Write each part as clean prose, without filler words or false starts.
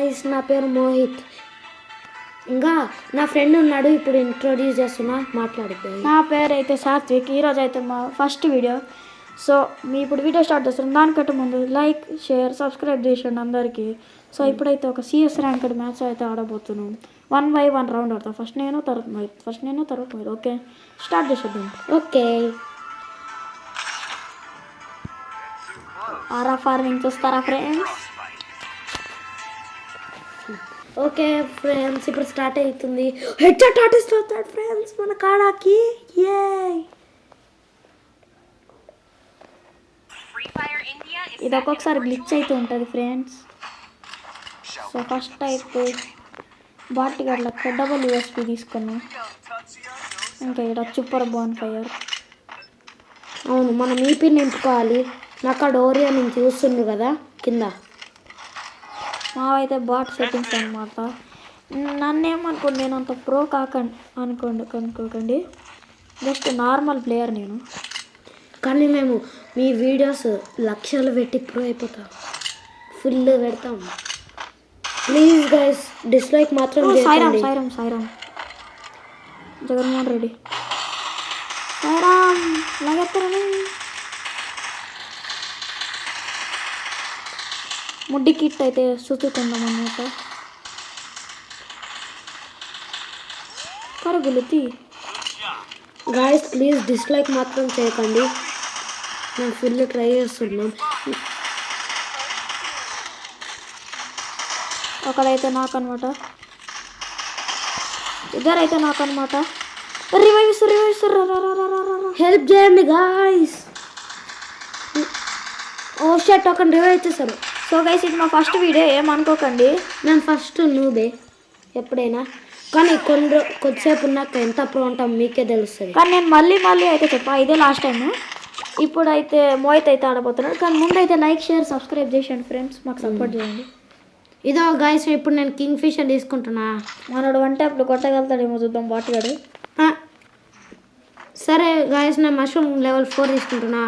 Guys నా పేరు మోహిత్. ఇంకా నా ఫ్రెండ్ ఉన్నాడు, ఇప్పుడు ఇంట్రొడ్యూస్ చేస్తున్నా, మాట్లాడిపోయి. నా పేరు అయితే సాత్విక్. ఈరోజు అయితే మా ఫస్ట్ వీడియో. సో మీ ఇప్పుడు వీడియో స్టార్ట్ చేస్తున్నాం. దానికంటే ముందు లైక్, షేర్, సబ్స్క్రైబ్ చేయండి అందరికీ. సో ఇప్పుడైతే ఒక సిఎస్ ర్యాంక్డ్ మ్యాచ్ అయితే ఆడబోతున్నాం. 1 by 1 రౌండ్ ఆడతాం. ఫస్ట్ నేను తర్వాత మీరు. ఓకే, స్టార్ట్ చేసేద్దాం. ఓకే, ఆరా ఫార్మింగ్ చూస్తారా ఫ్రెండ్స్? ఓకే ఫ్రెండ్స్, ఇప్పుడు స్టార్ట్ అవుతుంది. హెడ్షాట్ ఆటిస్తాడు ఫ్రెండ్స్ మన కాడాకి. ఏ ఇది ఒక్కొక్కసారి గ్లిచ్ అయితే ఉంటుంది ఫ్రెండ్స్. సో ఫస్ట్ అయితే బాట్ గట్ల డబుల్ యూఎస్పీ తీసుకున్నాం. ఇంకా ఇక్కడ సూపర్ బాన్ ఫైర్. అవును, మనం ఈపీ నింపుకోవాలి. నాకు ఆ డోరియా నేను చూస్తుండు కదా కింద. మావైతే బాట్ సెట్టింగ్స్ అనమాట. నన్నేమనుకోండి, నేను అంత ప్రో అనుకోకండి, జస్ట్ నార్మల్ ప్లేయర్ నేను. కానీ మేము మీ వీడియోస్ లక్షలు పెట్టి ప్రో అయిపోతాం, ఫుల్ పెడతాం. ప్లీజ్ గైస్ డిస్లైక్ మాత్రం సాయిరామ్ జగన్మోహన్ రెడ్డి. సాయిరామ్ లాగెత్తారని ముడ్డి కిట్ అయితే సుతుకుందాం అన్నమాట. పరుగులుతి గాయస్ ప్లీజ్ డిస్లైక్ మాత్రం చేయకండి, నేను ఫుల్ ట్రై చేస్తున్నాం. ఒకడైతే నాకు అనమాట, ఇద్దరైతే నాకు అనమాట. రివైవ్ హెల్ప్ చేయండి గాయస్. ఓ షట్, ఒక రివైవ్ చేశారు. సో గైస్ ఇది మా ఫస్ట్ వీడియో, ఏమనుకోకండి. నేను ఫస్ట్ నువ్వే ఎప్పుడైనా, కానీ కొద్దిసేపు ఉన్నాక ఎంత ప్రో ఉంటాం మీకే తెలుస్తుంది. కానీ నేను మళ్ళీ అయితే చెప్పా, ఇదే లాస్ట్ టైం. ఇప్పుడైతే మోహిత్ అయితే ఆడబోతున్నాడు. కానీ ముందైతే లైక్, షేర్, సబ్స్క్రైబ్ చేయండి ఫ్రెండ్స్, మాకు సపోర్ట్ చేయండి. ఇదో గాయస్, ఇప్పుడు నేను కింగ్ ఫిషర్ తీసుకుంటున్నా. మనోడు అంటే అప్పుడు కొట్టగలుగుతాడేమో, చూద్దాం బాటుగాడు. సరే గాయస్, నేను మష్రూమ్ లెవెల్ 4 తీసుకుంటున్నా.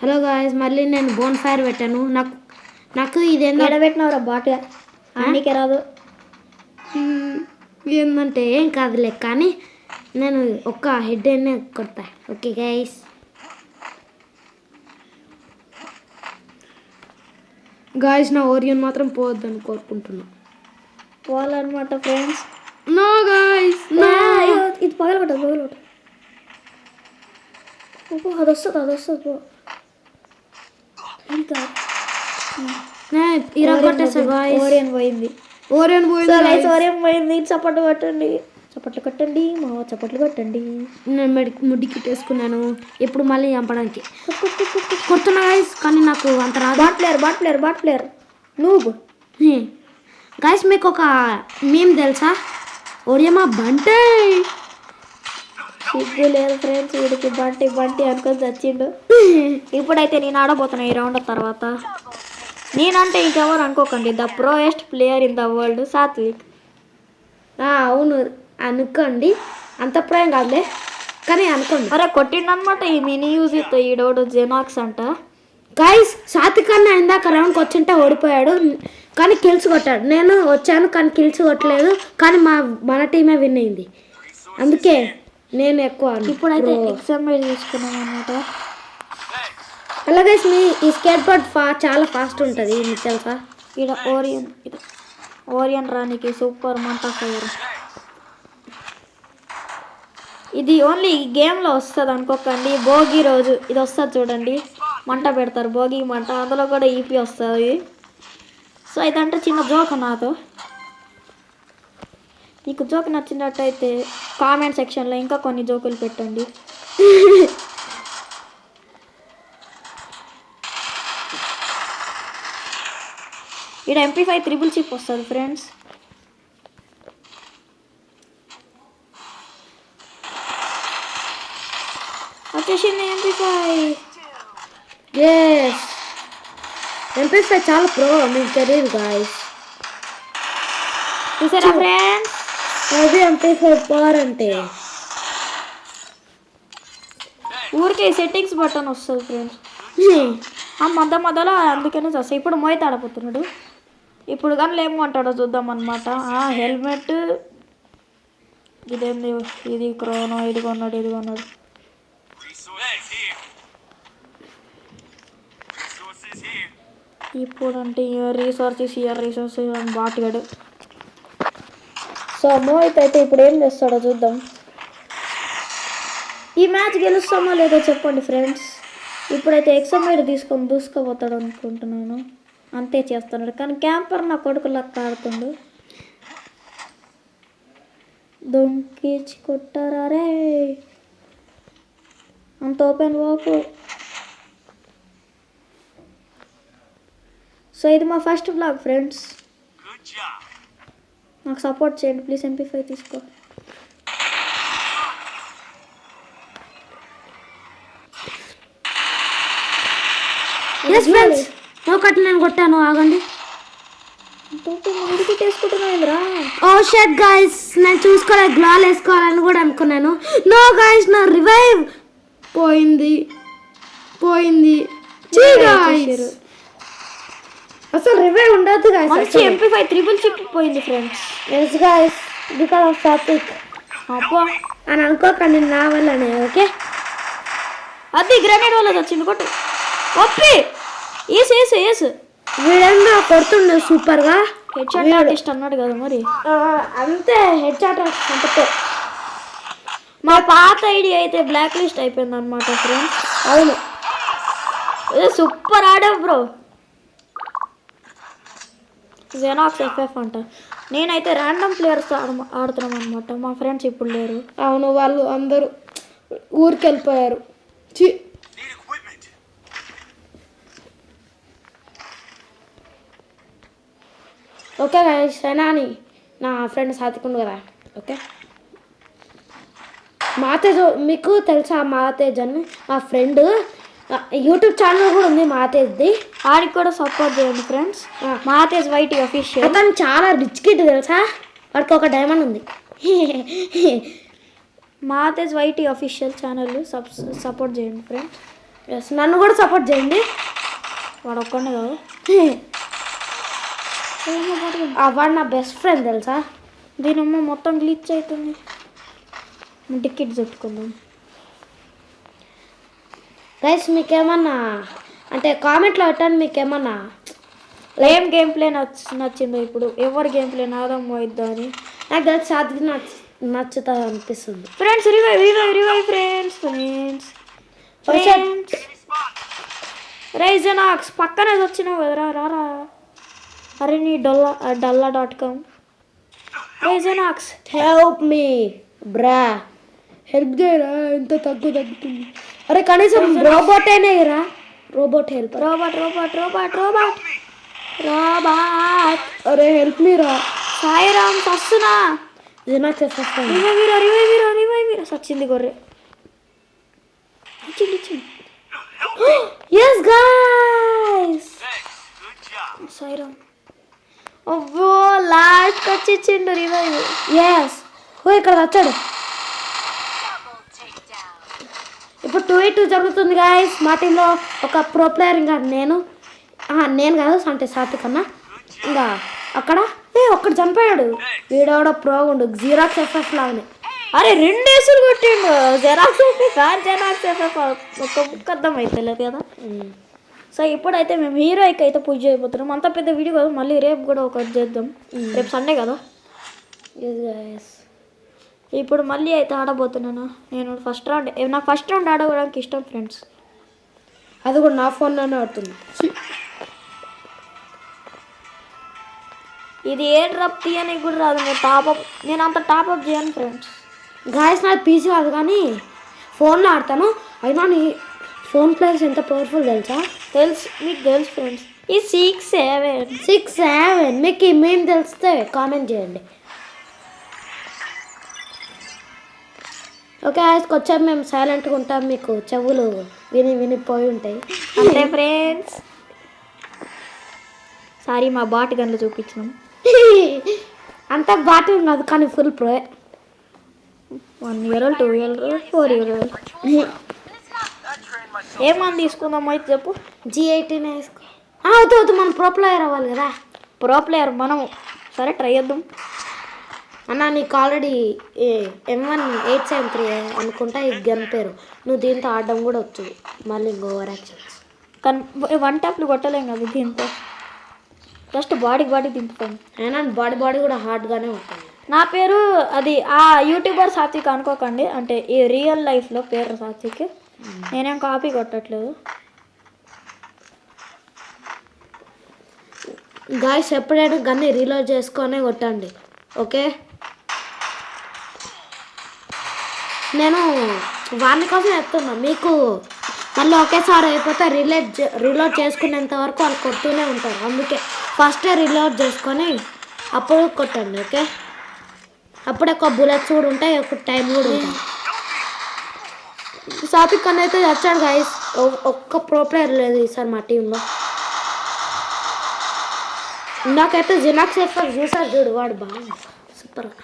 హలో గాయస్, మళ్ళీ నేను బోన్ ఫైర్ పెట్టాను. నాకు ఇదేందో ఎడబెట్టినవరా బాటుగా, అన్నికే రాదు. ఏంటంటే ఏం కాదులే, కానీ నేను ఒక్క హెడ్ అయినా కొడతా. ఓకే గైస్, గాయస్ నా ఓరియన్ మాత్రం పోవద్దని కోరుకుంటున్నా. పోవాలన్నమాట ఫ్రెండ్స్. నో గాయస్, ఇది పగలగొట్టదు. అది వస్తుంది పో. ఓరియన్ పోయింది. చప్పట్లు కొట్టండి మావ, చప్పట్లు కొట్టండి. నేను ముడ్డి కిట్టేసుకున్నాను. ఇప్పుడు మళ్ళీ చంపడానికి కొడుతున్నా గాయస్, కానీ నాకు అంత రాదు. బాట్ ప్లేయర్ నువ్వు. గాయస్ మీకు ఒక మేము తెలుసా, ఓడియమా బంటే. సిగ్గు లేదు ఫ్రెండ్స్, వీడికి బంటి అనుకొని చచ్చిండు. ఇప్పుడైతే నేను ఆడబోతున్నా ఈ రౌండ్ తర్వాత. నేనంటే ఇంకెవరు అనుకోకండి, the proest player in the world Satvik. అవును అనుకోండి, అంత ప్రాయం కాదులే కానీ అనుకోండి. అరే కొట్టిండు అనమాట ఈ మినీ యూజ్ ఇస్తా. ఈడోడు జెనాక్స్ అంట. గాయస్ సాత్విక్ అన్న ఇందాక రౌండ్కి వచ్చింటే ఓడిపోయాడు, కానీ కిల్స్ కొట్టాడు. నేను వచ్చాను కానీ కిల్స్ కొట్టలేదు, కానీ మన టీమే విన్ అయింది, అందుకే నేను ఎక్కువ. ఇప్పుడైతే ఎగ్జాంపుల్ తీసుకున్నాం అనమాట. అలాగే ఈ స్కేట్ బోర్డ్ చాలా ఫాస్ట్ ఉంటుంది, మీకు తెలుసా? ఇక్కడ ఓరియన్ రానికి సూపర్ మంట ఫైర్. ఇది ఓన్లీ ఈ గేమ్లో వస్తుంది అనుకోకండి. భోగి రోజు ఇది వస్తుంది చూడండి, మంట పెడతారు, భోగి మంట, అందులో కూడా ఈపీ వస్తుంది. సో ఇదంటే చిన్న జోక్ నాతో. మీకు జోక్ నచ్చినట్టయితే కామెంట్ సెక్షన్లో ఇంకా కొన్ని జోకులు పెట్టండి. ఇక్కడ MP5 త్రిబుల్ చిప్ వస్తుంది ఫ్రెండ్స్. వచ్చేసింది MP5. MP5 చాలా ప్రో, మీకు తెలియదు గాయస్. చూసారా ఫ్రెండ్స్, అది MP5 పవర్ అంటే. ఊరికే సెట్టింగ్స్ బటన్ వస్తుంది ఫ్రెండ్స్. ఆ మధ్యలో అందుకనే వస్తాయి. ఇప్పుడు మోయిత ఆడపోతున్నాడు. ఇప్పుడు కానీ ఏమంటాడో చూద్దాం అనమాట. హెల్మెట్ ఇదేంది, ఇది క్రోనో, ఇది కొన్నాడు. ఇప్పుడు అంటే రీసోర్సెస్ అని బాటిగాడు. సో మోహిత్ అయితే ఇప్పుడు ఏం చేస్తాడో చూద్దాం. ఈ మ్యాచ్ గెలుస్తామో లేదో చెప్పండి ఫ్రెండ్స్. ఇప్పుడైతే ఎక్సమైడ్ తీసుకొని దూసుకుపోతాడు అనుకుంటున్నాను. అంతే చేస్తున్నాడు. కానీ క్యాంపర్ నా కొడుకు లెక్క ఆడుతుండు. దొంకిచి కొట్టారా రే, అంత ఓపెన్ వాకు. సో ఇది మా ఫస్ట్ బ్లాగ్ ఫ్రెండ్స్. నాకు సపోర్ట్ చేయండి ప్లీజ్. MP5 తీసుకో. ఒకటి నేను కొట్టాను, ఆగండి. వేసుకుంటున్నాయిరా. ఓ షట్ గైస్, నేను చూసుకోలేదు. గ్లాల్ వేసుకోవాలని కూడా అనుకున్నాను. నో గైస్, నా రివైవ్ పోయింది. అసలు రివైవ్ ఉండదు గైస్. మంచి MP5 ట్రిపుల్ చిప్ పోయింది friends. Yes guys, because of topic అబ్బా అని అనుకోకండి, నా వల్లనే. ఓకే, అది గ్రెనేడ్ వల్ల వచ్చింది. కొట్టు ఒప్పి. ఏస్ వీడేందో కొడుతుండే సూపర్ గా. హెడ్ షాట్ ఆర్టిస్ట్ అన్నాడు కదా మరి. అంతే, హెడ్ షాట్ అంటే. మా పాత ఐడి అయితే బ్లాక్ లిస్ట్ అయిపోయింది అనమాట ఫ్రెండ్స్. అవును, సూపర్ ఆడావు బ్రో. జెనాక్స్ FF అంట. నేనైతే ర్యాండమ్ ప్లేయర్స్ ఆడుతున్నాం అనమాట. మా ఫ్రెండ్స్ ఇప్పుడు లేరు. అవును, వాళ్ళు అందరూ ఊరికి వెళ్ళిపోయారు. ఓకే గైస్, సైనాని నా ఫ్రెండ్ సాతికుండు కదా. ఓకే, మాతేజ్ మీకు తెలుసా? మాతేజ్ అని మా ఫ్రెండ్, యూట్యూబ్ ఛానల్ కూడా ఉంది మాతేజ్ది. ఆడికి కూడా సపోర్ట్ చేయండి ఫ్రెండ్స్. మాతేజ్ white official. అతను చాలా రిచ్ కిడ్ తెలుసా, వాడికి ఒక డైమండ్ ఉంది. మాతేజ్ వైట్ అఫీషియల్ ఛానల్ సపోర్ట్ చేయండి ఫ్రెండ్స్. ఎస్, నన్ను కూడా సపోర్ట్ చేయండి. వాడు ఒక్కడే కాదు, వాడు నా బెస్ట్ ఫ్రెండ్ తెలుసా. దీనమ్మ మొత్తం గ్లిచ్ అవుతుంది. టికెట్ చుట్టుకుందాం గైస్. మీకేమన్నా అంటే కామెంట్లో పెట్టండి, మీకేమన్నా ఏం గేమ్ ప్లే నచ్చిందో. ఇప్పుడు ఎవరి గేమ్ ప్లే నాదం పోయిద్దా అని నాకు తెలిసి అది నచ్చుతుంది అనిపిస్తుంది. Friends revive friends. రైజనాక్స్ పక్కనే వచ్చినావు కదరా, రారా. అరే నీ డల్లా.com. రైజనాక్స్ హెల్ప్ మీ బ్రా, హెల్ప్ చేయరా, ఎంత తగ్గుతుంది. అరే కనీసం రోబోట్ అయినా రా. Robot help. రోబోట్. అరే హెల్ప్ మీ రా. సాయిరామ్ వస్తున్నా. రివైవ్ సచ్చింది గొర్రె. ఇచ్చింది. yes guys, Sairam. అవ్వో లాస్ట్ వచ్చి ఇచ్చిండు రివైవ్. yes, ఇక్కడ వచ్చాడు. ఇప్పుడు 2v2 జరుగుతుంది గాయస్. మా టీంలో ఒక ప్రో ప్లేయర్, ఇంకా నేను కాదు అంటే సాత్విక్ అన్న. ఇంకా అక్కడ ఒక్కడు చనిపోయాడు. వీడెవడో ప్రో ఉండు, జిరాక్స్ FF లాగానే. అరే 2 వేసులు కొట్టిండు. జెరాక్స్ FF ఒక్క బుక్ అర్థం అవుతలేదు కదా. సో ఇప్పుడైతే మేము హీరోయిక్ అయితే పూజ అయిపోతున్నాం. అంత పెద్ద వీడియో కాదు, మళ్ళీ రేపు కూడా ఒకటి చేద్దాం. రేపు సండే కదా. ఇప్పుడు మళ్ళీ అయితే ఆడబోతున్నాను నేను. నాకు ఫస్ట్ రౌండ్ ఆడడానికి ఇష్టం ఫ్రెండ్స్. అది కూడా నా ఫోన్లోనే ఆడుతుంది. ఇది ఏ డ్రాప్ తీయడానికి కూడా రాదు. నేను అంత టాప్అప్ చేయను ఫ్రెండ్స్. గాయస్ నాకు PC కాదు కానీ ఫోన్లో ఆడతాను. అయినా నీ ఫోన్ ప్లేయర్స్ ఎంత పవర్ఫుల్ తెలుసా? మీకు తెలుసు ఫ్రెండ్స్. ఈ 6-7 మీకు మేము తెలిస్తే కామెంట్ చేయండి. ఓకే వచ్చాము, మేము సైలెంట్గా ఉంటాం. మీకు చెవులు వినిపోయి ఉంటాయి అంతే ఫ్రెండ్స్. సారీ మా బాట్ గన్లు చూపించినాం. అంత బాటిల్ కాదు కానీ full pro. 1 year old, 2 year old, 4 year old. ఏమని తీసుకుందాం అయితే చెప్పు. G18 వేసుకో. అవుతుంది మనం ప్రో ప్లేయర్ అవ్వాలి కదా. ప్రో ప్లేయర్ మనం. సరే ట్రై చేద్దాం. అన్న నీకు ఆల్రెడీ M1 873 అనుకుంటా ఈ గన్ పేరు. నువ్వు దీంతో ఆడడం కూడా వచ్చు. మళ్ళీ ఇంకో ఓవర్ యాక్షన్స్. కానీ 1 ట్యాప్లు కొట్టలేం కదా దీంతో. జస్ట్ బాడీ దింపుతాను. అయినా బాడీ కూడా హార్డ్గానే ఉంటుంది. నా పేరు అది ఆ యూట్యూబర్ సాత్విక్ అనుకోకండి. అంటే ఈ రియల్ లైఫ్లో పేరు సాత్విక్. నేనేం కాపీ కొట్టట్లేదు. గాయస్ ఎప్పుడైనా గన్ని రీలోడ్ చేసుకొని కొట్టండి. ఓకే నేను వాని కోసం చెప్తున్నా. మీకు మళ్ళీ ఒకేసారి అయిపోతే రీలోడ్ చేసుకునేంత వరకు వాళ్ళు కొడుతూనే ఉంటారు. అందుకే ఫస్టే రీలోడ్ చేసుకొని అప్పుడు కొట్టండి. ఓకే అప్పుడు ఎక్కువ బుల్లెట్స్ కూడా ఉంటాయి, ఎక్కువ టైం కూడా ఉంటుంది. సాత్విక్ అన్న అయితే వచ్చాడు గాయస్. ఒక్క ప్రో ప్లేయర్ లేదు ఈసారి మా టీంలో. నాకైతే జినాక్స్ ఎఫెక్ట్ చూసారు చూడు, వాడు బాగుంది సూపర్గా.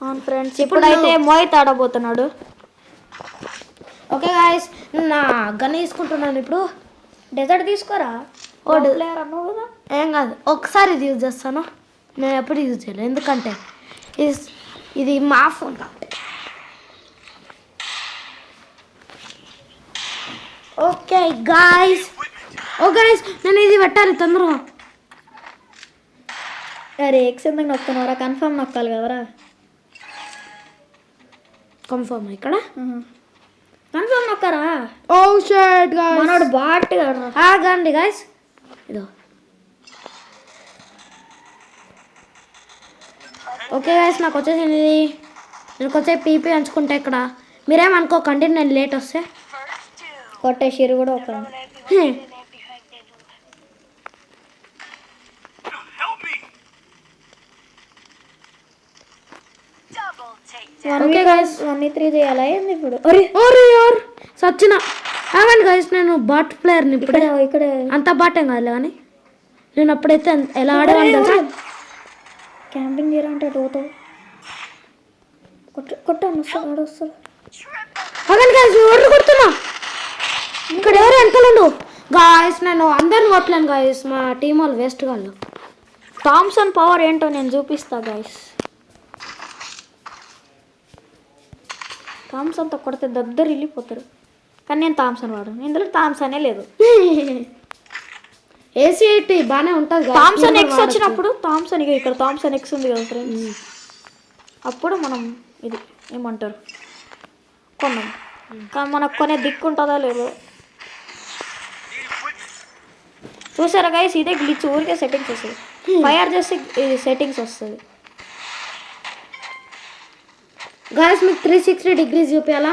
అవును ఫ్రెండ్స్, ఇప్పుడైతే మోహిత్ ఆడబోతున్నాడు. ఓకే గాయస్ నా గన్ తీసుకుంటున్నాను ఇప్పుడు. డెజర్ట్ తీసుకోరా. ఓ ప్లేయర్ అన్నావు కదా. ఏం కాదు, ఒకసారి ఇది యూజ్ చేస్తాను. నేను ఎప్పుడు యూజ్ చేయలేదు ఎందుకంటే ఇది మా ఫోన్ కాబట్టి. ఓకే గాయస్ నేను ఇది పెట్టాలి తొందరగా. అరే ఎక్స్ ఎందుకు నొక్కున్నారా? కన్ఫర్మ్ నొక్కాలి కదరా. కన్ఫర్మ్ ఇక్కడ కన్ఫర్మ్ నొక్కరా. ఓ షట్ గాయ్స్ మనోడు బాట్ ఆగండి గాయ్స్. ఇదో ఓకే గాయ్స్ నాకు వచ్చేసింది. నేను కొంచెం పీపీ అంచుకుంటా ఇక్కడ. మీరేమనుకోకండి నేను లేట్ వస్తే. కొట్టేసిరు కూడా ఒక 1v3 చేయాలా ఏంది ఇప్పుడు? సచ్చిన ఆగండి గాయస్, నేను బాట్ ప్లేయర్ని ఇప్పుడు. ఇక్కడ అంత బాటేం కాదులే కానీ నేను అప్పుడైతే ఎలా ఆడేవాడిని తెలుసా? క్యాంపింగ్ చేయరా అంటే టోతో కొట్టాను వస్తాడు. ఆగండి గాయస్, ఎవరు కొడుతున్నా? ఇక్కడ ఎవరు వెనకలుండు గాయస్. నేను అందరిని కొట్టలేను గాయస్, మా టీం వాళ్ళు వేస్ట్ వాళ్ళు. థామ్సన్ పవర్ ఏంటో నేను చూపిస్తా గాయస్. థామ్సన్తో కొడితే దగ్గర వెళ్ళిపోతారు. కానీ నేను థామ్సన్ వాడు, ఇందులో థామ్సనే లేదు. AC80 బాగానే ఉంటుంది. థామ్సన్ ఎక్స్ వచ్చినప్పుడు థామ్సన్ ఇక్కడ థామ్సన్ ఎక్స్ ఉంది కదా ఫ్రెండ్స్, అప్పుడు మనం ఇది ఏమంటారు కొన్నాం. కానీ మనకు కొనే దిక్కు ఉంటుందా లేదో చూసారా గైస్. ఇదే గ్లిచ్, ఊరికే సెట్టింగ్స్ వస్తుంది. ఫైర్ చేస్తే సెట్టింగ్స్ వస్తుంది. గాయస్ మీకు 360 degrees చూపించాలా?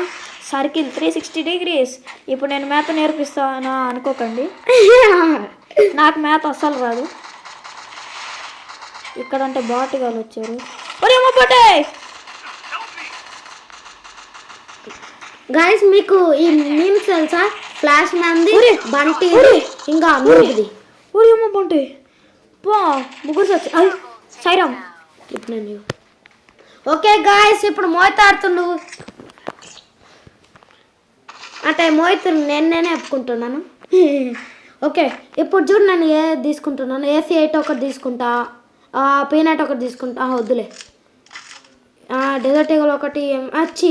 Circle 360 degrees. ఇప్పుడు నేను మ్యాథ్ నేర్పిస్తానా అనుకోకండి, నాకు మ్యాథ్ అస్సలు రాదు. ఇక్కడంటే బాటిగాలు వచ్చారు. గాయస్ మీకు ఈ మీమ్స్ తెలుసా? ఫ్లాష్ మ్యాన్ది, బంటి, ఇంకా నూరుది. ఊరి అమ్మ బంటి ముగ్గురు సచ్చి సైరామ్. ఇప్పుడు నేను ఓకే గాయస్ ఇప్పుడు మోహిత్ ఆడుతుండు. అంటే మోహిత్ నేనే ఒప్పుకుంటున్నాను. ఓకే ఇప్పుడు చూడు నేను ఏ తీసుకుంటున్నాను. AC8 ఒకటి తీసుకుంటా, పీనట్ ఒకటి తీసుకుంటా. వద్దులే, డెజర్ట్ ఈగల్ ఒకటి, వచ్చి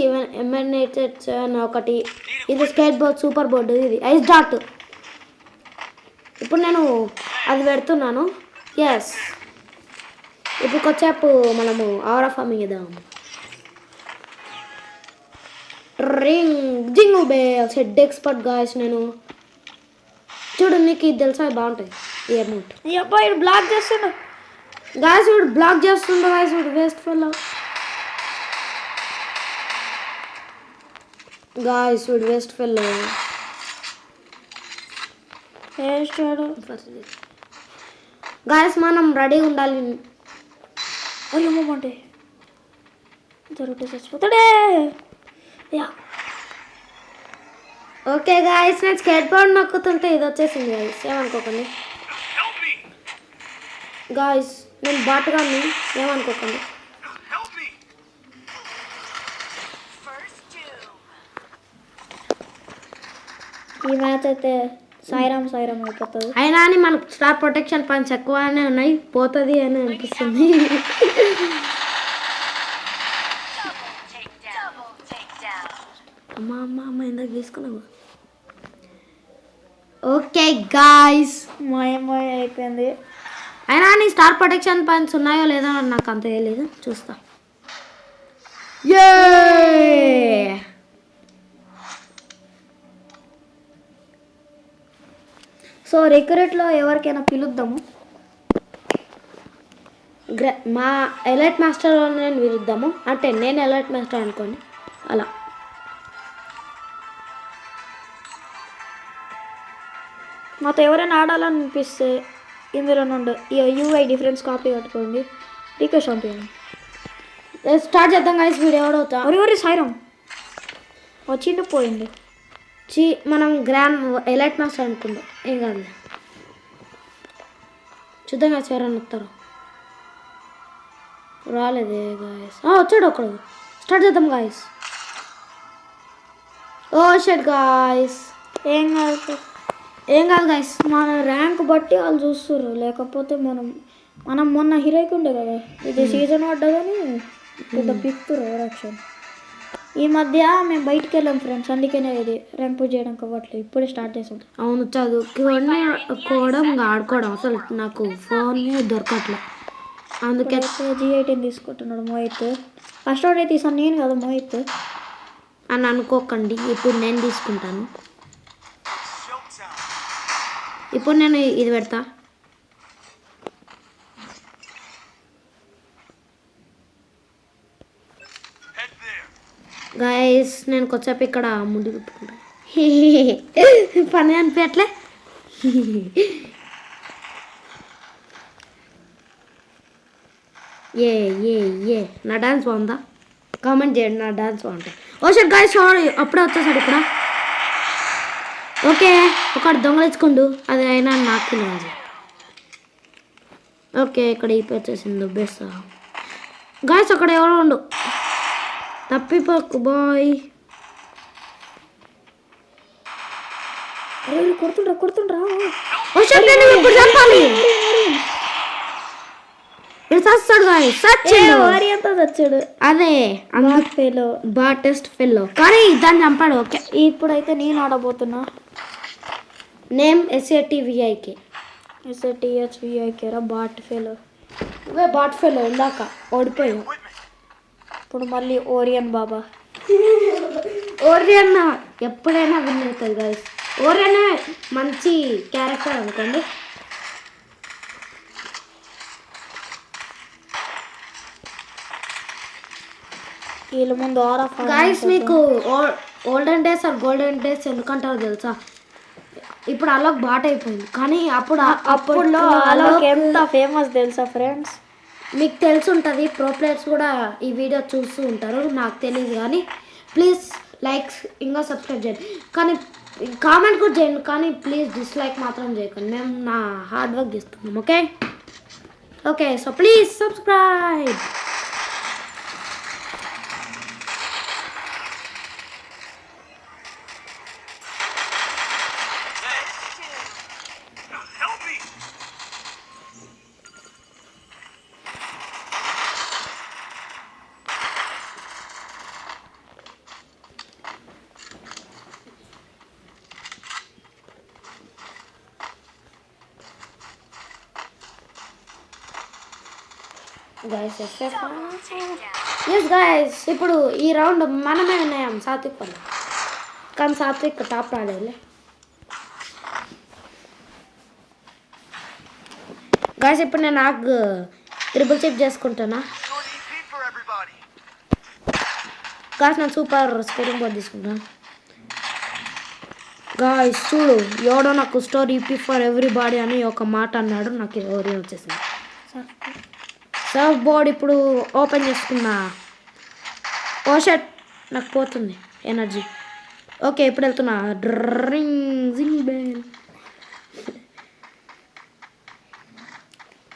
MN8 ఒకటి, ఇది స్కేట్ బోర్డ్ సూపర్ బోర్డు, ఇది ఐస్ డాట్. ఇప్పుడు నేను అది పెడుతున్నాను. ఎస్ ఇప్పుడు కొచ్చేపు మనము ఆవరా ఫార్మింగ్ ఇద్దాం. Ring jingle bells head expert guys. నేను చూడు నీకు ఇది తెలుసా, బాగుంటుంది ఈ అమౌంట్. ఈ అబ్బాయి బ్లాక్ చేస్తుండు గాయస్, వీడు బ్లాక్ చేస్తుండు గాయస్. వీడు వేస్ట్ ఫెల్లో గాయస్, వీడు వేస్ట్ ఫెల్లో గాయస్. మనం రెడీగా ఉండాలి. అయ్యమ్మంటే జరుగుతే చచ్చిపోతాడే. ఓకే గాయస్ నేను స్కేట్ బోర్డ్ నొక్కుతుంటే ఇది వచ్చేసింది గాయస్, ఏమనుకోకండి గాయస్. నేను బాటుగా ఏమనుకోకండి. ఈ మ్యాచ్ అయితే సాయిరామ్ అయిపోతుంది. అయినా అని మనకు స్టార్ ప్రొటెక్షన్ పాయింట్స్ ఎక్కువనే ఉన్నాయి, పోతుంది అని అనిపిస్తుంది. అమ్మ ఇందాక తీసుకున్నావు. ఓకే గాయ్స్, మాయ అయిపోయింది. అయినా నీ స్టార్ ప్రొటెక్షన్ పాయింట్స్ ఉన్నాయో లేదో నాకు అంత తెలియదు, చూస్తా. సో రిక్రూట్లో ఎవరికైనా పిలుద్దాము. మా ఎలైట్ మాస్టర్ నేను విరుద్దాము, అంటే నేను ఎలైట్ మాస్టర్ అనుకోండి అలా. మాతో ఎవరైనా ఆడాలనిపిస్తే ఇందులో నుండి యూఐ డిఫరెన్స్ కాపీ కట్టుకోండి, రిక్వెస్ట్ పంపించండి. స్టార్ట్ చేద్దాం గైస్. వీడియో ఎవడవుతా ఒరి సాయిరామ్ వచ్చిండు పోయింది. మనం గ్రాండ్ ఎలైట్ మాస్టర్ అనుకుందాం, ఏం కాదు. చూద్దాం గాయస్ ఎవరన్నా వస్తారు. రాలేదే గాయస్, వచ్చాడు ఒకడు. స్టార్ట్ చేద్దాం గాయస్. ఓ షట్ గాయస్, ఏం కాదు గాయస్, మన ర్యాంక్ బట్టి వాళ్ళు చూస్తారు. లేకపోతే మనం మొన్న హీరోకి ఉండే కదా, ఇది సీజన్ పడ్డదని పెద్ద పిక్తురు ఓవరాక్షన్. ఈ మధ్య మేము బయటికి వెళ్ళాం ఫ్రెండ్స్, అందుకనే ఇది ర్యాంక్ పుష్ చేయడానికి అవ్వట్లేదు, ఇప్పుడే స్టార్ట్ చేసాం. అవును, చదువుకోవడం ఆడుకోవడం అసలు నాకు ఫోన్ దొరకట్లే, అందుకే G18 తీసుకుంటున్నాడు మోహిత్. ఫస్ట్ రౌండ్ అయితే తీసాను నేను కదా మోహిత్ అని అనుకోకండి. ఇప్పుడు నేను తీసుకుంటాను. ఇప్పుడు నేను ఇది పెడతా. గాయస్ నేను కొద్దిసేపు ఇక్కడ ముందు తిప్పుకుంటా. పని అనిపించట్లే. ఏ నా డాన్స్ బాగుందా? కామెంట్ చేయండి నా డాన్స్ బాగుంటుంది. ఓ షట్ గాయస్, అప్పుడే వచ్చేసాడు ఇక్కడ. ఓకే, ఒకటి దొంగలించుకోండు, అది అయినా నాకు తెలియదు. ఓకే, ఇక్కడ ఈపి వచ్చేసింది, దుబ్బేస్తా. గాయస్ అక్కడ ఎవరో ఉండు, తప్పిపోకు బాయ్. కొడుతుండ్రా ఇప్పుడు చెప్పాలి. చస్తాడు గాయస్, చచ్చాడు. అదే బాటెస్ట్ ఫెల్లో, కానీ దాన్ని చంపాడు. ఓకే, ఇప్పుడైతే నేను ఆడబోతున్నా. Name SATVIK. SATHVIK రా బాట్ ఫెలో. నువ్వే బాట్ ఫెలో, ఇందాక ఓడిపోయావు. ఇప్పుడు మళ్ళీ ఓరియన్ బాబా. ఓరియన్ ఎప్పుడైనా విన్ అవుతుంది గాయస్. ఓరియన్ మంచి క్యారెక్టర్ అనుకోండి. వీళ్ళ ముందు గాయస్ మీకు olden days are golden days ఎందుకంటారో తెలుసా? ఇప్పుడు అలోక్ బాట్ అయిపోయింది, కానీ అప్పుడులో అలోక్ ఎంత ఫేమస్ తెలుసా ఫ్రెండ్స్? మీకు తెలిసి ఉంటుంది. ప్రో ప్లేయర్స్ కూడా ఈ వీడియో చూస్తూ ఉంటారు, నాకు తెలియదు. కానీ ప్లీజ్ లైక్స్ ఇంకా సబ్స్క్రైబ్ చేయండి, కానీ కామెంట్ కూడా చేయండి, కానీ ప్లీజ్ డిస్లైక్ మాత్రం చేయకండి. మేము నా హార్డ్ వర్క్ చేస్తున్నాం. Okay so please subscribe. Yes guys, ఇప్పుడు ఈ రౌండ్ మనమే విన్నాం సాత్విక్ వల్ల, కానీ సాత్విక్ టాప్ రాలేదు. గాయస్ ఇప్పుడు నేను నాకు ట్రిపుల్ చిప్ చేసుకుంటున్నా. గాయస్ నేను సూపర్ స్కోరింగ్ బోర్డ్ తీసుకుంటాను. గాయస్ చూడు, ఎవడో నాకు స్టోర్ EP ఫర్ ఎవ్రీబాడీ అని ఒక మాట అన్నాడు, నాకు ఎవరి వచ్చేసింది. సర్ఫ్ బోర్డ్ ఇప్పుడు ఓపెన్ చేసుకున్నా. ఓ షట్, నాకు పోతుంది ఎనర్జీ. ఓకే ఇప్పుడు వెళ్తున్నా. డ్రింగ్ బెల్.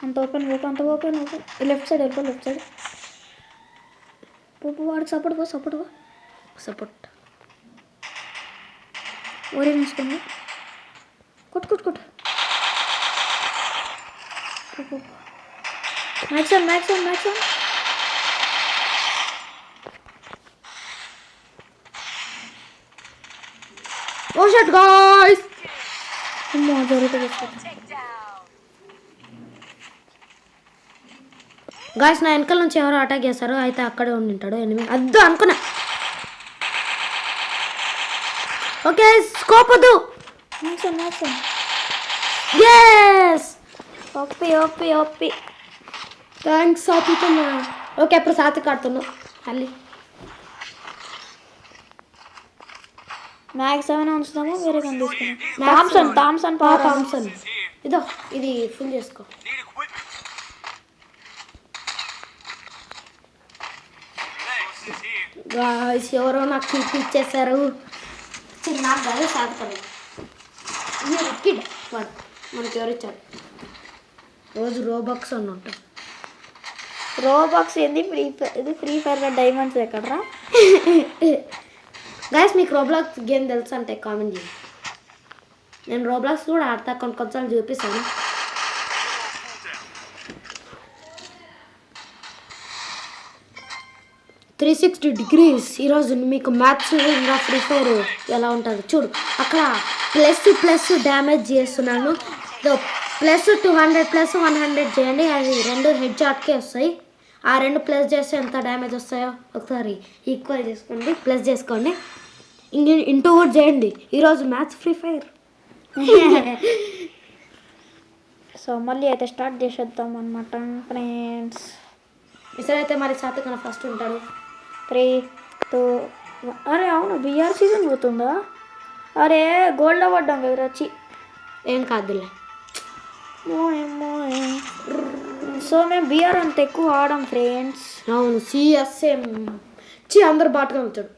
అంత ఓపెన్ లెఫ్ట్ సైడ్ వెళ్ళిపో, లెఫ్ట్ సైడ్ వాడికి సపోర్ట్. సపోర్ట్ ఒరే వేసుకుంది కొట్టు కొట్టు కొట్టు మ్యాక్సిమం మ్యాక్సిమం మ్యాక్సిమం ఓ షట్ గాయ్స్ అమ్మో జరుగుతుంది గాయ్స్ నా వెనకాల నుంచి ఎవరో అటాక్ చేస్తారు అయితే అక్కడే ఉండింటాడు ఎనిమిది అద్దు అనుకున్నా ఓకే స్కోప్ వద్దు మ్యాక్సిమం మ్యాక్సిమం ఎస్ ఒప్పి ఒప్పి ఒప్పి థ్యాంక్స్ సాత్వికన్నా ఓకే అప్పుడు సాత్విక్ ఆడుతున్నావు మళ్ళీ మ్యాక్స్ ఏమైనా ఉంచుతామో వేరే కానీ తీసుకున్నాం థామ్సన్ థామ్సన్ పవర్ థామ్సన్ ఇదో ఇది ఫుల్ చేసుకో గాయ్స్ ఎవరో నాకు కిట్ ఇచ్చేసారు నాకు కాదు సాధపడదు కిడ్ వాడు మనకి ఎవరు ఇచ్చారు రోజు రోబాక్స్ అని ఉంటాం రోబాక్స్ ఏంది ఫ్రీ ఫైర్ డైమండ్స్ ఎక్కడరా గాయస్ మీకు రోబ్లాక్స్ గేమ్ తెలుసు అంటే కామెంట్ చేయండి నేను రోబ్లాక్స్ కూడా ఆడతా కొన్ని కొన్నిసార్లు చూపిస్తాను 360 degrees ఈరోజు మీకు మ్యాథ్స్ ఇంకా ఫ్రీ ఫైర్ ఎలా ఉంటుంది చూడు అక్కడ ప్లస్ డ్యామేజ్ చేస్తున్నాను ప్లస్ 200 ప్లస్ 100 చేయండి అది రెండు హెడ్ షాట్కే వస్తాయి ఆ రెండు ప్లస్ చేస్తే ఎంత డ్యామేజ్ వస్తాయో ఒకసారి ఈక్వల్ చేసుకోండి ప్లస్ చేసుకోండి ఇంటూ కూడా చేయండి ఈరోజు మ్యాథ్స్ ఫ్రీ ఫైర్ సో మళ్ళీ అయితే స్టార్ట్ చేసేద్దాం అనమాట ఫ్రెండ్స్ ఇసరైతే మరి సాత్విక్ ఫస్ట్ ఉంటాడు 3 2 అరే అవును బిఆర్ సీజన్ పోతుందా అరే గోల్డ్ పడ్డాం కదా వచ్చి ఏం కాదులే సో మేము బిఆర్ అంత ఎక్కువ ఆడాం ఫ్రెండ్స్ అవును సిఎస్ఎం అందరు బాటుగా ఉంటాడు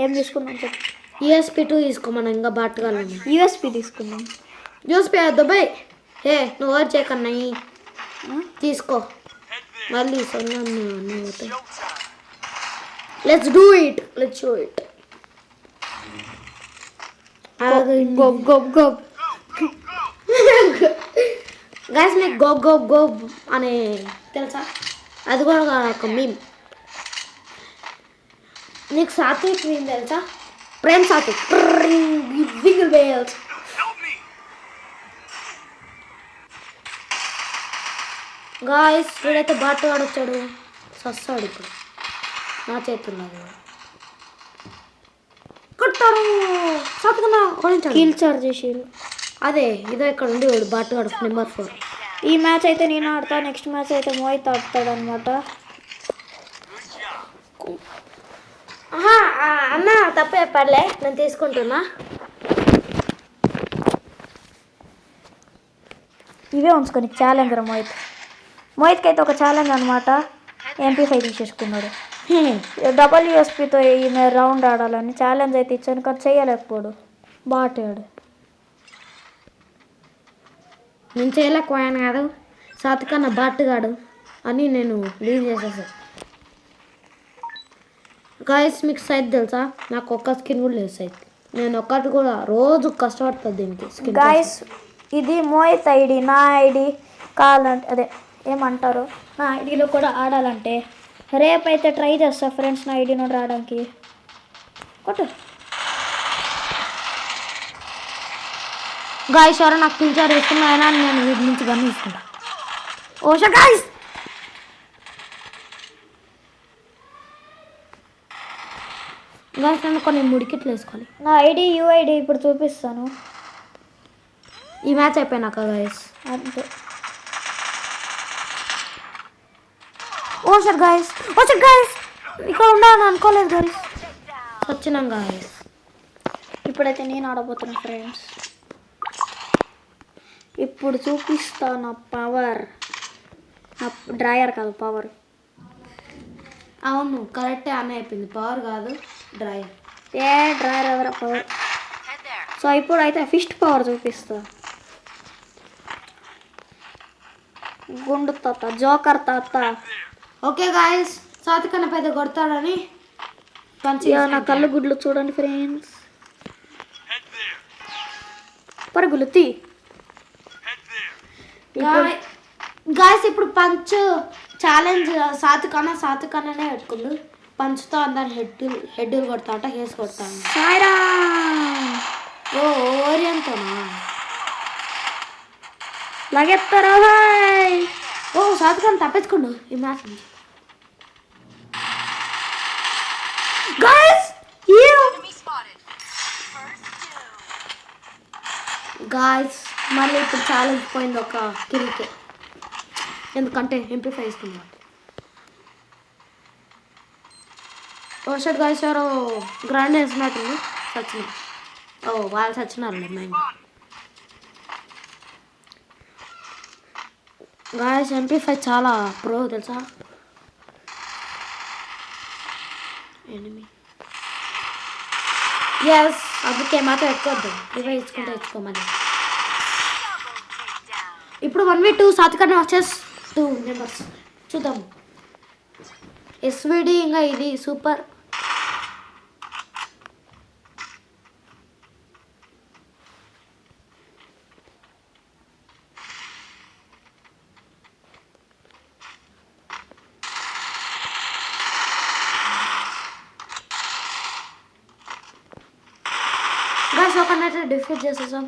ఏం తీసుకున్నాం చెప్పు ESP2 తీసుకో మనం ఇంకా బాటుగా యూఎస్పి తీసుకున్నాం యూఎస్పీ దుబాయ్ ఏ నువ్వు ఎవరు చేయకన్నా తీసుకో మళ్ళీ లెట్స్ డూ ఇట్ గోబ్ గోబ్ గోబ్ గైస్ మీకు గోబ్ అనే తెలుసా అది కూడా ఒక మీమ్ నీకు సాత్విక్ మీమ్ తెలుసా Prem Satvik jingle bells guys వీడైతే బాటు ఆడొచ్చాడు సస్తాడు ఇప్పుడు నా చేతుల్లో కొట్టాడు సత్తుకున్నా ఓడించాడు కీల్ చార్జ్ చేసారు అదే ఇదో ఇక్కడ ఉండి వాడు బాటు ఆడు నెంబర్ 4 ఈ మ్యాచ్ అయితే నేను ఆడతా నెక్స్ట్ మ్యాచ్ అయితే మోహిత్ ఆడతాడు అనమాట అన్న తప్పే చెప్పాడులే నేను తీసుకుంటున్నా ఇవే ఉంచుకొని ఛాలెంజ్ రా మోహిత్కి అయితే ఒక ఛాలెంజ్ అనమాట MP5 తీసేసుకున్నాడు డబల్ యూఎస్పీతో ఈమె రౌండ్ ఆడాలని ఛాలెంజ్ అయితే ఇచ్చాను కానీ చేయలేకపోడు బాటాడు నేను చేయలేకపోయాను కాదు సాత్వికన్న బాటుగాడు అని నేను లీవ్ చేసేసా గాయస్ మీకు సైట్ తెలుసా నాకు ఒక్క స్కిన్ కూడా లేదు సైట్ నేను ఒక్కటి కూడా రోజు కష్టపడుతుంది దీనికి స్కిన్ గాయస్ ఇది మోహిత్ ఐడి నా ఐడి కావాలంటే అదే ఏమంటారు నా ఐడిలో కూడా ఆడాలంటే రేపైతే ట్రై చేస్తా ఫ్రెండ్స్ నా ఐడి నుండి రావడానికి కొట్టు గాయస్ ఎవరో నాకు పిలిచారు వేసుకున్నా అయినా నేను వీటి నుంచి గన్ని తీసుకుంటా ఓషా గాయస్ గాయస్ నేను కొన్ని ముడికిట్లు వేసుకోవాలి నా ఐడి యూఐడి ఇప్పుడు చూపిస్తాను ఈ మ్యాచ్ అయిపోయినాక గాయస్ అంతే ఓషర్ గాయస్ ఇక్కడ ఉండాలని అనుకోలేదు గాయస్ వచ్చినాం గాయస్ ఇప్పుడైతే నేను ఆడబోతున్నా ఫ్రెండ్స్ ఇప్పుడు చూపిస్తా నా పవర్ నా డ్రాయర్ కాదు పవర్ అవును కరెక్టే అన్న అయిపోయింది పవర్ కాదు డ్రైవర్ డ్రాయర్ ఎవరా పవర్ సో ఇప్పుడు అయితే ఫిస్ట్ పవర్ చూపిస్తా గుండు తాత జోకర్ తాత ఓకే గాయస్ సాతికన్నా పెద్ద కొడతాడని పంచి నా కళ్ళు గుడ్లు చూడండి ఫ్రెండ్స్. పరుగులు తీ. గాయస్ ఇప్పుడు పంచ్ ఛాలెంజ్ సాతికన్నానే పెట్టుకుండు. పంచుతో అందరు హెడ్లు కొడతా అంట, హేస్ కొడతాను. ఓరియంతోనా లాగెత్తారా భాయ్. సాతికన్నా తప్పించుకుండు ఈ మ్యాచ్ నుంచి. గాయస్ మళ్ళీ ఇప్పుడు ఛాలెంజ్ పోయింది ఒక కిల్కే, ఎందుకంటే MP5 ఇస్తున్నాడు. షట్ గాయస్ ఎవరో గ్రాండ్ వేసినట్టుంది. సచిన వాళ్ళు సచ్చినారు మేము. గాయస్ MP5 చాలా ప్రో తెలుసా. ఎనిమి ఎస్, అందుకే మాత్రం ఎక్కొద్దు, ఇవే ఇచ్చుకుంటే ఇచ్చుకోమని. ఇప్పుడు 1v2 సాతికన్నా వచ్చేసి 2 మెంబర్స్ చూద్దాం. SVD ఇంకా ఇది సూపర్. గాయ్స్ ఒకనైతే డిఫీట్ చేసేసాం.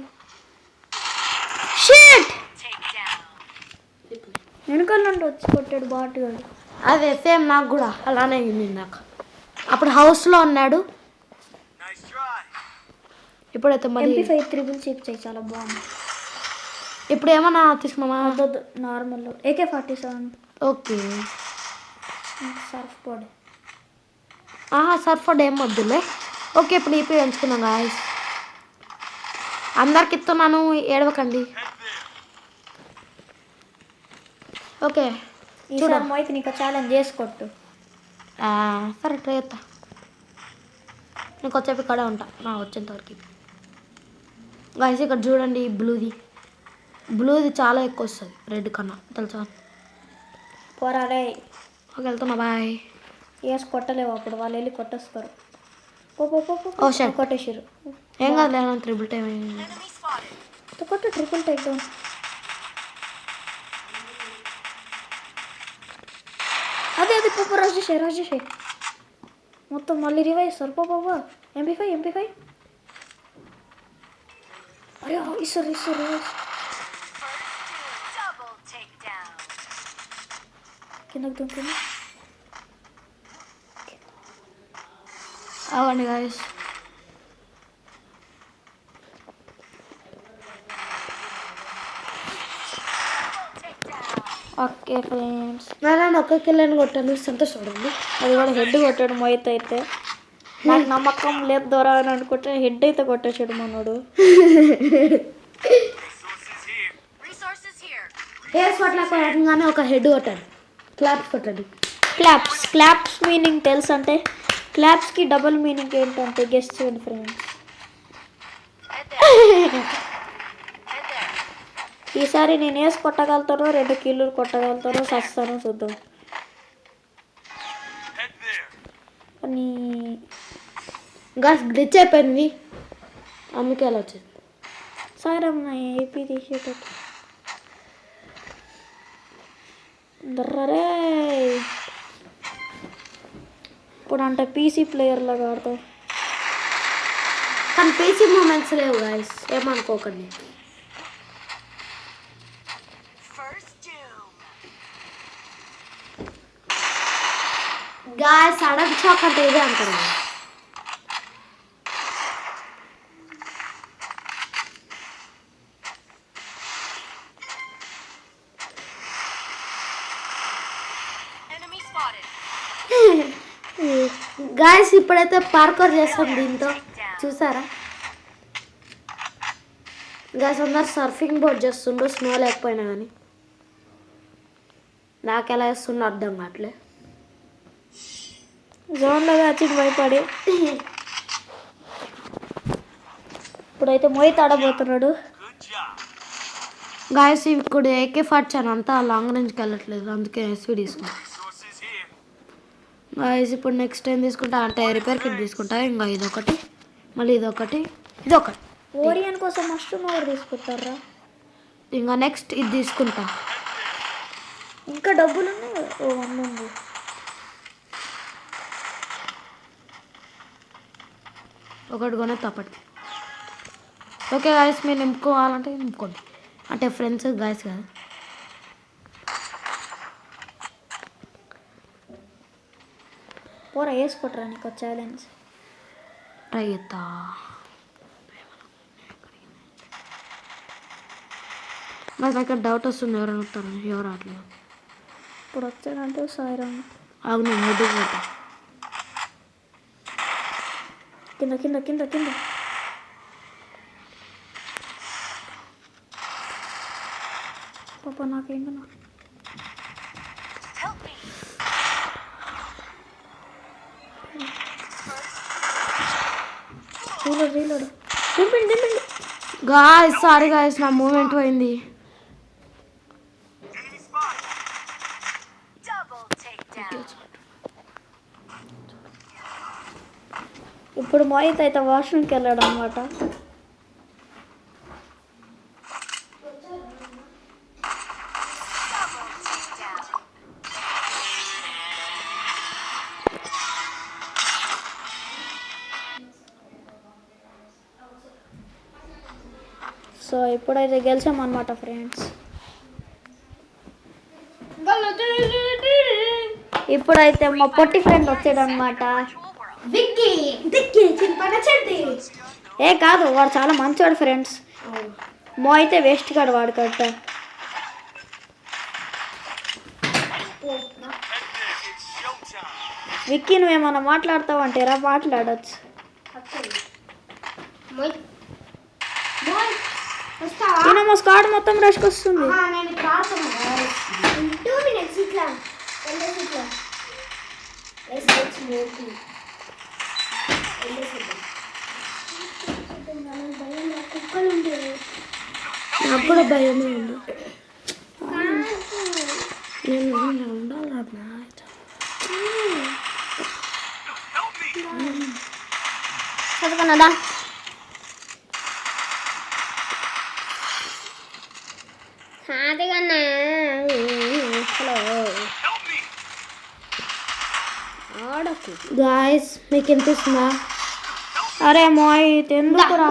షిట్, వెనకాల నుండి వచ్చి కొట్టాడు బాటుగాడు. అదే సేమ్ నాకు కూడా అలానే అయింది నాకు. అప్పుడు హౌస్లో ఉన్నాడు, ఇప్పుడైతే మరి MP5 త్రిబుల్ చీప్ చేయి, చాలా బాగుంది. ఇప్పుడు ఏమన్నా తీసుకున్నామా? Normal AK-47. Okay surf board. Surf ఏం వద్దులే. ఓకే ఇప్పుడు EP ఎంచుకున్నాం గాయస్. అందరికి ఇస్తున్నాను, ఏడవకండి. ఓకే ఈసారి మోయికి నీకు ఛాలెంజ్ చేసుకొట్టు. సరే ట్రై చేస్తా. నీకు వచ్చేపు ఇక్కడే ఉంటా నా వచ్చేంతవరకు. గాయస్ ఇక్కడ చూడండి, బ్లూది చాలా ఎక్కువ వస్తుంది రెడ్ కన్నా తెలుసా. పోరాడే. ఓకే వెళ్తున్నా, బాయ్. వేసి కొట్టలేవు, అప్పుడు వాళ్ళు వెళ్ళి కొట్టేస్తారు. కొట్టేసారు. ఏం కాదు లేదా, ట్రిపుల్ టైం కొట్టు, ట్రిపుల్ టైక్ డౌన్. అదే పాప రాజేష్ మొత్తం మళ్ళీ రివైవ్ ఇస్తారు. పాపా MP5 అరే ఇస్తారు రివైవ్. కిందకు దుంకుని అవ్వండి గాయస్. ఓకే ఫ్రెండ్స్, నేను ఒక్క కిల్లని కొట్టాను, సంతోషపడండి. అది కూడా హెడ్ కొట్టాడు మొయ్యతో. అయితే నాకు నమ్మకం లేదు దొర అని అనుకుంటే హెడ్ అయితే కొట్టేసాడు మనోడు. హెయిర్స్ కొట్టలేకపోయాగానే ఒక హెడ్ కొట్టాడు. క్లాప్స్ కొట్టాడు. క్లాప్స్ మీనింగ్ తెలుసు అంటే క్లాప్స్కి డబుల్ మీనింగ్ ఏంటంటే గెస్ట్ చేయండి ఫ్రెండ్స్. ఈసారి నేను వేసి కొట్టగలుగుతానో 2 కిల్లులు కొట్టగలుగుతానో సస్తానో చూద్దాం. అని గాస్ గ్లిచ్ అయిపోయింది, అందుకే అలా వచ్చింది. సారమ్మ AP తీసేటట్టు దర్రరే. ఇప్పుడు అంటే PC ప్లేయర్ లాగా ఆడతావు, కానీ PC మూమెంట్స్ లేవు గాయస్, ఏమనుకోకండి. గాయస్ సడన్ షాక్ అంటే ఇదే అంటారు. గాయస్ ఇప్పుడైతే పార్కౌర్ చేస్తాం దీంతో, చూసారా గాయస్. అందరు సర్ఫింగ్ బోర్డ్ చేస్తుండ్రు స్నో లేకపోయినా కానీ, నాకు ఎలా వేస్తుండో అర్థం కావట్లే. జోన్లో వచ్చి భయపడి ఇప్పుడైతే మొయ్యి ఆడబోతున్నాడు. గాయస్ ఇప్పుడు AK-47 అంతా లాంగ్ రేంజ్కి వెళ్ళట్లేదు, అందుకే SV తీసుకున్నాను. గాయస్ ఇప్పుడు నెక్స్ట్ ఏం తీసుకుంటా అంటే రిపేర్ కిట్ తీసుకుంటా. ఇంకా ఇదొకటి, మళ్ళీ ఇదొకటి. ఓరియన్ కోసం మష్రూమ్ ఎవరు తీసుకుంటారా? ఇంకా నెక్స్ట్ ఇది తీసుకుంటా. ఇంకా డబ్బులు ఉన్నాయి. ఓ ఉంది. ఒకటి కొనే తప్పటి. ఓకే గాయస్, మీరు నింపుకోవాలంటే నింపుకోండి. అంటే ఫ్రెండ్స్ గాయస్ కదా. పోరా వేసుకుంటారా నీకు ఛాలెంజ్ ట్రై చేస్తా. నాకు ఇక్కడ డౌట్ వస్తుంది, ఎవరు అడుగుతారు, ఎవరు రావట్లేదు. ఇప్పుడు వచ్చాడంటే సాయిరామ్. అవును, ముద్దు పోతా. కింద కింద కింద కింద పాప నాకేంటన్నా రీలోడు దింపండి దింపండి. గాయస్ సారీ గాయస్, నా మూమెంట్ పోయింది. ఇప్పుడు మోహిత్ అయితే వాష్రూమ్కి వెళ్ళాడు అనమాట. సో ఇప్పుడైతే గెలిచామన్నమాట ఫ్రెండ్స్. ఇప్పుడైతే మా పొట్టి ఫ్రెండ్ వచ్చాడు అనమాట. ఏ కాదు, వాడు చాలా మంచివాడు ఫ్రెండ్స్. మో అయితే వేస్ట్ కాడు వాడు కట్ట. విక్కీ నువ్వేమన్నా మాట్లాడతావంటే రా మాట్లాడచ్చు. మా స్కాడ్ మొత్తం రష్కి వస్తుంది. నాకు కూడా భయమే ఉంది. నేను ఉండాలన్నా చదువుకున్నదా గాయస్ మీకు వినిపిస్తుందా? అరే మోహిత్ ఎందుకురా?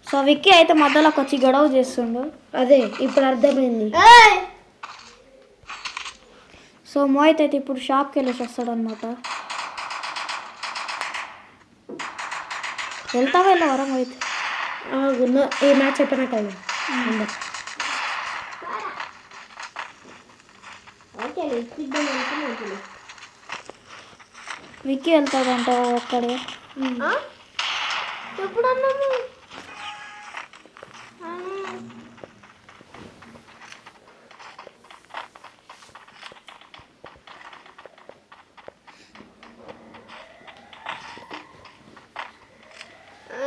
సో విక్కీ అయితే మధ్యలోకి వచ్చి గొడవ చేస్తుండు. అదే ఇప్పుడు అర్థమైంది. సో మోహిత్ అయితే ఇప్పుడు షాప్కి వెళ్ళేసి వస్తాడు అనమాట. వెళ్తావా వెళ్ళవరా మోహిత్? ఈ మ్యాచ్ చెప్పినట్టు విక్కీ వెళ్తాడంట ఒక్కడే. ఎప్పుడు అన్నాము?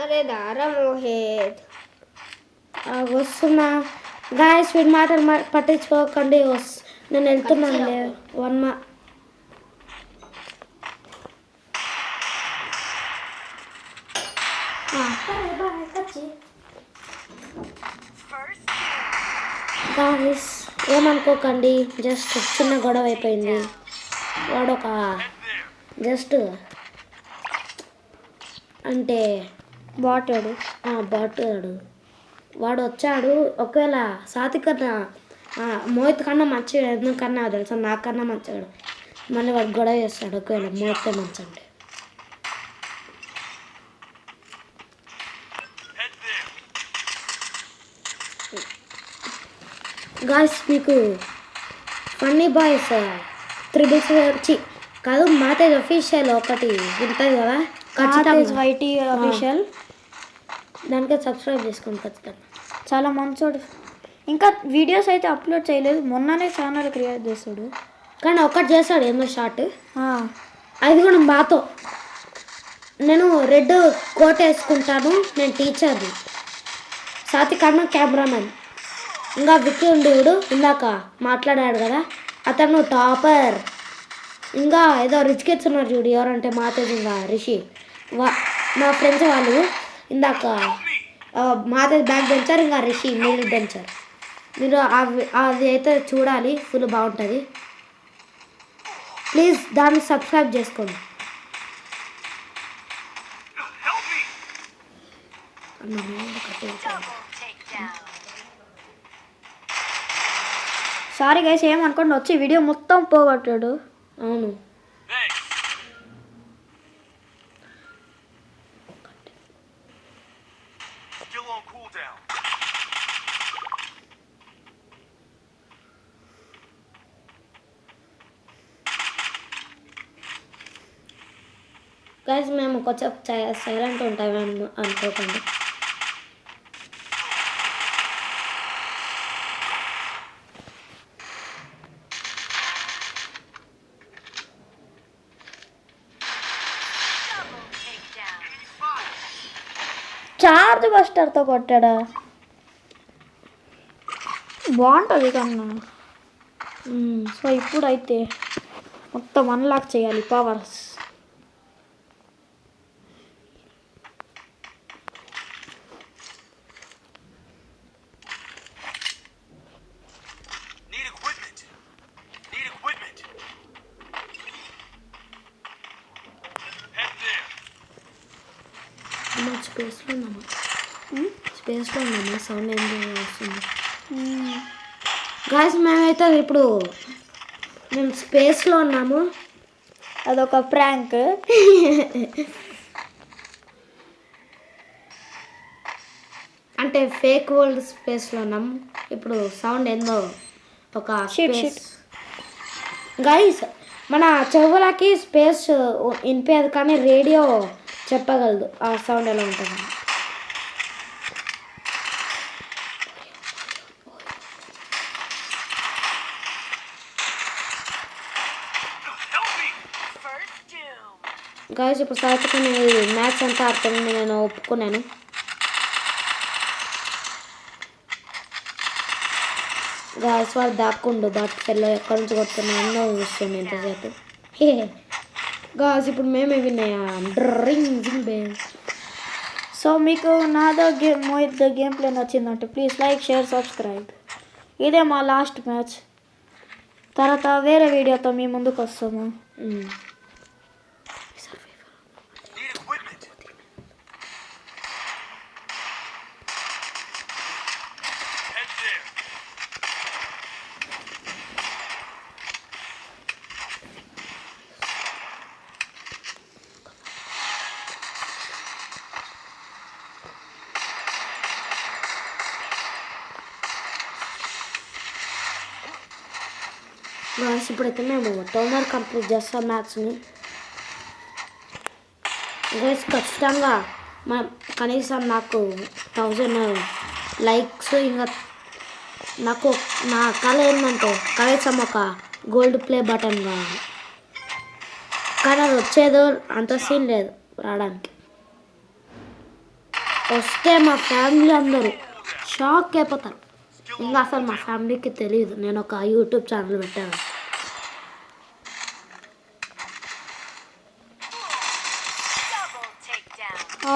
అరే దారా మోహిత్ వస్తున్నా గాయస్, వీడి మాటలు పట్టించుకోకండి. నేను వెళ్తున్నాను. వన్ మా గాయస్ ఏమనుకోకండి, జస్ట్ చిన్న గొడవ అయిపోయింది. వాడు ఒక జస్ట్ అంటే బాటాడు వాడు వచ్చాడు. ఒకవేళ సాతి కన్నా మోహిత్ కన్నా మంచిగా ఎందుకన్నా తెలుసా, నాకన్నా మంచిగాడు. మళ్ళీ వాడు గొడవ చేస్తాడు ఒకవేళ మోహితే మంచి అంటే. గాయస్ మీకు ఫన్నీ బాయ్స్ 3 కాదు మాతేజ్ అఫీషియల్ ఒకటి ఉంటుంది కదా, ఖచ్చితంగా వైటీ అఫీషియల్, దానికి సబ్స్క్రైబ్ చేసుకోండి ఖచ్చితంగా. చాలా మంచోడు. ఇంకా వీడియోస్ అయితే అప్లోడ్ చేయలేదు, మొన్ననే ఛానల్ క్రియేట్ చేస్తాడు. కానీ ఒకటి చేస్తాడు ఏందో షార్ట్, అది కూడా మాతో. నేను రెడ్ కోట్ వేసుకుంటాను, నేను టీచర్ని. సాతి కన్నా కెమెరామెన్. ఇంకా విక్కీ ఉండేవాడు ఇందాక మాట్లాడాడు కదా, అతను టాపర్. ఇంకా ఏదో రిచ్ కిడ్స్ ఉన్నారు చూడు, ఎవరంటే మాతేజ్ ఇంకా రిషి, మా ఫ్రెండ్స్ వాళ్ళు. ఇందాక మాతేజ్ బ్యాక్ బెంచర్, ఇంకా రిషి మిడిల్ బెంచర్. మీరు అది అయితే చూడాలి, ఫుల్ బాగుంటుంది. ప్లీజ్ దాన్ని సబ్స్క్రైబ్ చేసుకోండి. సారీ గైస్, ఏమనుకోండి, వచ్చి వీడియో మొత్తం పోగొట్టాడు. అవును. గైస్ మేము కొంచెం సైలెంట్ ఉంటామని అనుకోకండి. చార్జ్ బస్టర్తో కొట్టాడా? బాగుంటుంది కన్నా. సో ఇప్పుడైతే మొత్తం అన్లాక్ చేయాలి పవర్స్. స్పేస్లో ఉన్నామా? సౌండ్ ఏం వస్తుంది? గాయస్ మేమైతే ఇప్పుడు మేము స్పేస్లో ఉన్నాము. అదొక ప్రాంక్. అంటే ఫేక్ వరల్డ్ స్పేస్లో ఉన్నాము. ఇప్పుడు సౌండ్ ఏందో ఒక స్పేస్. గైస్ మన చెవులకి స్పేస్ వినిపించదు, కానీ రేడియో చెప్పగలదు ఆ సౌండ్ ఎలా ఉంటుంది. గాయస్ ఇప్పుడు సాధించుకుని మ్యాచ్ అంతా ఆడుతుంది, నేను ఒప్పుకున్నాను. గాయస్ వాళ్ళు దాక్కుండు బాటిల్లో ఎక్కడి నుంచి కొడుతున్నానో చూస్తుంది ఎంతసేపు. గాయస్ ఇప్పుడు మేమే విన్నాయా. సో మీకు నాదో మోహిత్ గేమ్ ప్లే నచ్చిందంటే ప్లీజ్ లైక్, షేర్, సబ్స్క్రైబ్. ఇదే మా లాస్ట్ మ్యాచ్. తర్వాత వేరే వీడియోతో మీ ముందుకు వస్తాము. గాయస్ ఇప్పుడైతే మేము తొందర కంప్లీట్ చేస్తాం మ్యాథ్స్ని. గాయస్ ఖచ్చితంగా కనీసం నాకు 1000 లైక్స్. ఇంకా నాకు నా కళ ఏంటంటే కనీసం ఒక గోల్డ్ ప్లే బటన్ కావాలి, కానీ అది వచ్చేదో అంత సీన్ లేదు రావడానికి. వస్తే మా ఫ్యామిలీ అందరూ షాక్ అయిపోతారు. ఇంకా అసలు మా ఫ్యామిలీకి తెలియదు నేను ఒక యూట్యూబ్ ఛానల్ పెట్టాను.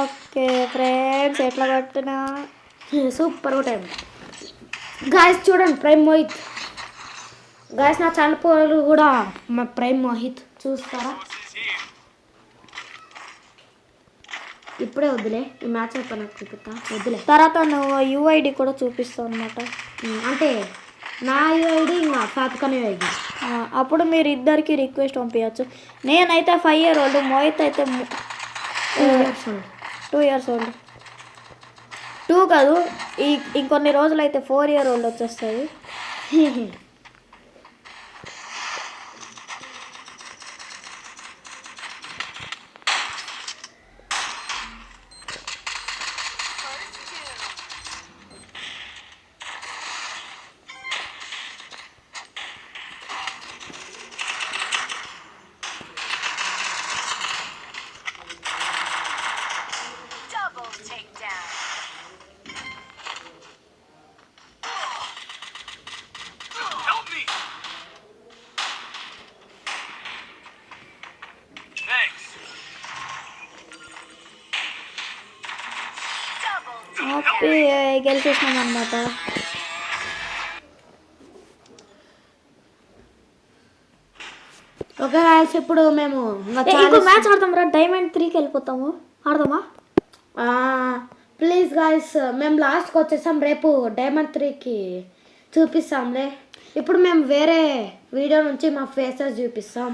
ఓకే ఫ్రెండ్స్, ఎట్లా కొట్టినా సూపర్ కొట్టాను. గాయస్ చూడండి, ప్రైమ్ మోహిత్. గాయస్ నా ఛానల్ కూడా మా ప్రైమ్ మోహిత్ చూస్తారా? ఇప్పుడే వద్దులే, ఈ మ్యాచ్ అయిపోయినా చూపిస్తా. వద్దులే, తర్వాత నువ్వు యుఐడి కూడా చూపిస్తావు అనమాట. అంటే నా యుఐడి ఇంకా సాత్కనే యుఐడి. అప్పుడు మీరు ఇద్దరికి రిక్వెస్ట్ పంపించచ్చు. నేనైతే 5 year old, మోహిత్ అయితే 2 years old. 2 కాదు, ఇంకొన్ని రోజులు అయితే 4 year old వచ్చేస్తుంది. గెలిచేసినాం అనమాట. ఓకే గాయస్, ఇప్పుడు మేము ఇంకో మ్యాచ్ ఆడదాం రా, డైమండ్ 3కి వెళ్ళిపోతాము. ఆడదామా? ప్లీజ్ గాయస్, మేము లాస్ట్కి వచ్చేసాం. రేపు డైమండ్ 3కి చూపిస్తాంలే. ఇప్పుడు మేము వేరే వీడియో నుంచి మా ఫేసెస్ చూపిస్తాం.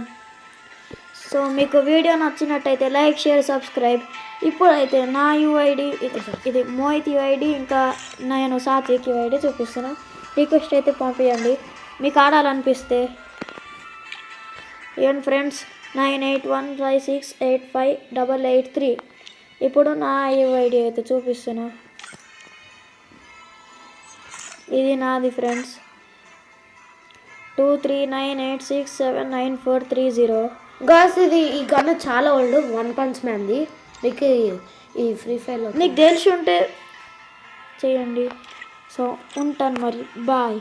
సో మీకు వీడియో నచ్చినట్టయితే లైక్, షేర్, సబ్స్క్రైబ్. ఇప్పుడైతే నా యూఐడి ఇది మోహిత్ యూఐడి, ఇంకా నేను సాత్విక్ యూఐడి చూపిస్తాను. రిక్వెస్ట్ అయితే పంపించండి మీకు ఆడాలనిపిస్తే. ఏం ఫ్రెండ్స్, 9815685883. ఇప్పుడు నా యూఐడి అయితే చూపిస్తున్నా. ఇది నాది ఫ్రెండ్స్, 2398679430. గాయస్, ఈ గన్ చాలా ఓల్డ్, వన్ పంచ్ మ్యాన్ది. మీకు ఈ ఫ్రీ ఫైర్లో నీకు తెలిసి ఉంటే చేయండి. సో ఉంటాను మరి, బాయ్.